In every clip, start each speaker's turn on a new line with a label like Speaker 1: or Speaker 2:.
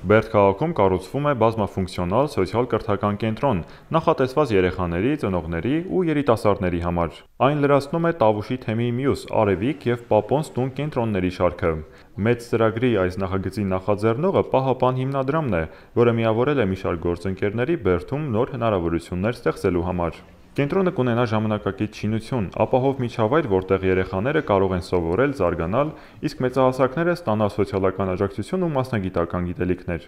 Speaker 1: Բերդ քաղաքում կառուցվում է բազմաֆունկցիոնալ սոցիալ-կրթական կենտրոն, նախատեսված երեխաների, ծնողների ու երիտասարդների համար։ Այն լրացնում է Տավուշի թեմի մյուս Արևիկ և Պապոնց տուն կենտրոնների շարքը։ Մեծ ծրագրի այս նախագծի նախաձեռնողը Պահապան հիմնադրամն է, որը միավորել է մի շարք գործընկերների Բերդում նոր հնարավորություններ ստեղծելու համար։ Կենտրոնը կունենա ժամանակակից շինություն, ապահով միջավայր, որտեղ երեխաները կարող են սովորել, զարգանալ, իսկ մեծահասակները ստանալ սոցիալական աջակցություն ու մասնագիտական գիտելիքներ։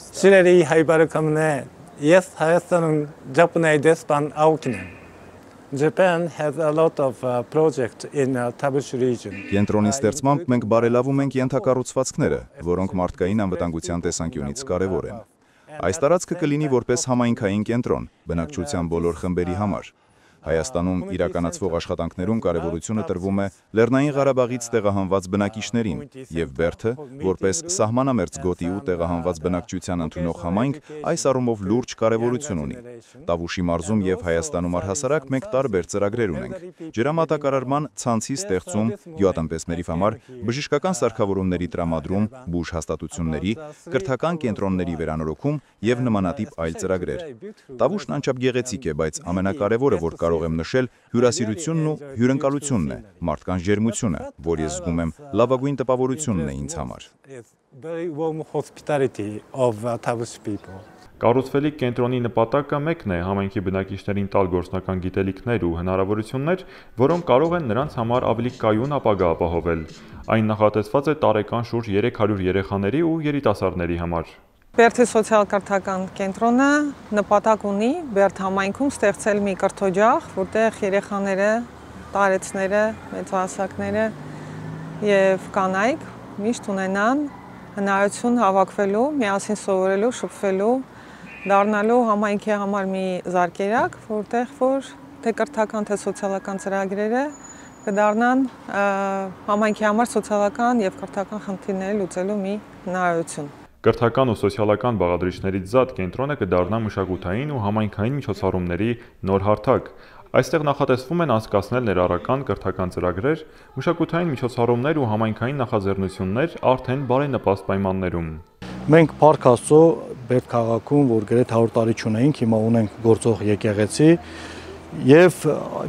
Speaker 2: Սիրելի հայ բարեկամներ, ես Հայաստանում Japanese դեսպան Աուկին եմ։ Japan has a lot of projects in Tavush region.
Speaker 3: Կենտրոնի ստեղծմամբ մենք բարելավում ենք ենթակառուցվածքները, որոնք մարդկային անվտանգության տեսանկյունից կարևոր են։ Այս տարածքը կլինի որպես համայնքային կենտրոն, բնակչության բոլոր խմբերի համար։ Հայաստանում իրականացվող աշխատանքներում կարևորությունը տրվում է Լեռնային Ղարաբաղից տեղահանված բնակիչներին, և Բերդը, որպես սահմանամերձ գոտի ու տեղահանված բնակչության ընդունող համայնք, այս առումով լուրջ կարևորություն ունի։ Տավուշի մարզում և Հայաստանում առհասարակ մենք տարբեր ծրագրեր ունենք։ Ջրամատակարարման ցանցի ստեղծում, գյուղատնտեսների համար բժշկական սարքավորումների տրամադրում, բուժ հաստատությունների, կրթական կենտրոնների վերանորոգում և նմանատիպ այլ ծրագրեր։ Տավուշն անչափ գեղեցիկ է, բայց ամենակարևորը, որ կարող եմ նշել, հյուրասիրությունն ու հյուրընկալությունն է, մարդկանց ջերմությունը, որ ես զգում եմ լավագույն տպավորությունն է ինձ համար։
Speaker 1: Կառուցվելիք կենտրոնի նպատակը մեկն է համայնքի բնակիչներին տալ գործնական գիտելիքներ ու հնարավորություններ, որոնք կարող են նրանց համար ավելի կայուն ապագա ապահովել։ Այն նախատեսված է տարեկան շուրջ 300 երեխաների ու երիտասարդների համար։
Speaker 4: Բերդի սոցիալ-կրթական կենտրոնը նպատակ ունի Բերդ համայնքում ստեղծել մի կրթօջախ, որտեղ երեխաները, տարեցները, մեծահասակները և կանայք միշտ ունենան հնարավորություն հավաքվելու, միասին սովորելու, շփվելու, դառնալու համայնքի համար մի զարկերակ, որտեղ որ թե կրթական, թե սոցիալական ծրագրերը կդառնան համայնքի համար սոցիալական և կրթական խնդիրները լուծելու մի հնարավորություն։
Speaker 1: Կրթական ու սոցիալական բաղադրիչներից զատ կենտրոնը կդառնա մշակութային ու համայնքային միջոցառումների նոր հարթակ։ Այստեղ նախատեսվում են անցկացնել ներառական կրթական ծրագրեր, մշակութային միջոցառումներ ու համայնքային նախաձեռնություններ արդեն բարենպաստ պայմաններում։
Speaker 2: Մենք Փառք Աստծո Բերդ քաղաքում, որ գրեթե 100 տարի չունեինք, հիմա ունենք գործող եկեղեցի եւ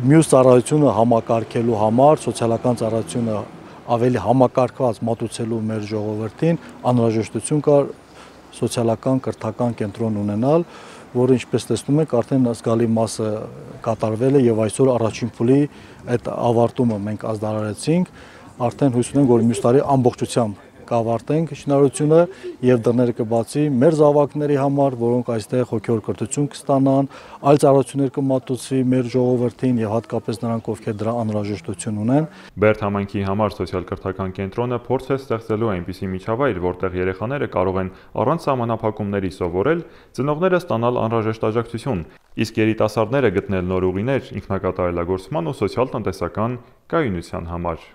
Speaker 2: մյուս ծառայությունը համակարգելու համար, սոցիալական ծառայությունը ավելի համակարգված մատուցելու մեր ժողովրդին անհրաժեշտություն կար սոցիալական կրթական կենտրոն ունենալ, որը ինչպես տեսնում եք արդեն զգալի մասը կատարվել է եւ այսօր առաջին փուլի այդ ավարտումը մենք ազդարարեցինք, արդեն հույս ունենք, որ մյուս տարի ամբողջությամբ կավարտենք շինարարությունը եւ դռները կբացի մեր զավակների համար, որոնք այստեղ հոգեոր կրթություն կստանան, այլ ծառայություններ կմատուցվի մեր ժողովրդին եւ հատկապես նրանք, ովքեր դրա անհրաժեշտություն ունեն։
Speaker 1: Բերդ համայնքի համար սոցիալ-կրթական կենտրոնը փորձ է ստեղծելու այնպիսի միջավայր, որտեղ երեխաները կարող են առանց սահմանափակումների սովորել, ծնողները ստանալ անհրաժեշտ աջակցություն, իսկ երիտասարդները գտնել նոր ուղիներ ինքնակատարելագործման ու սոցիալ-տնտեսական կայունության համար։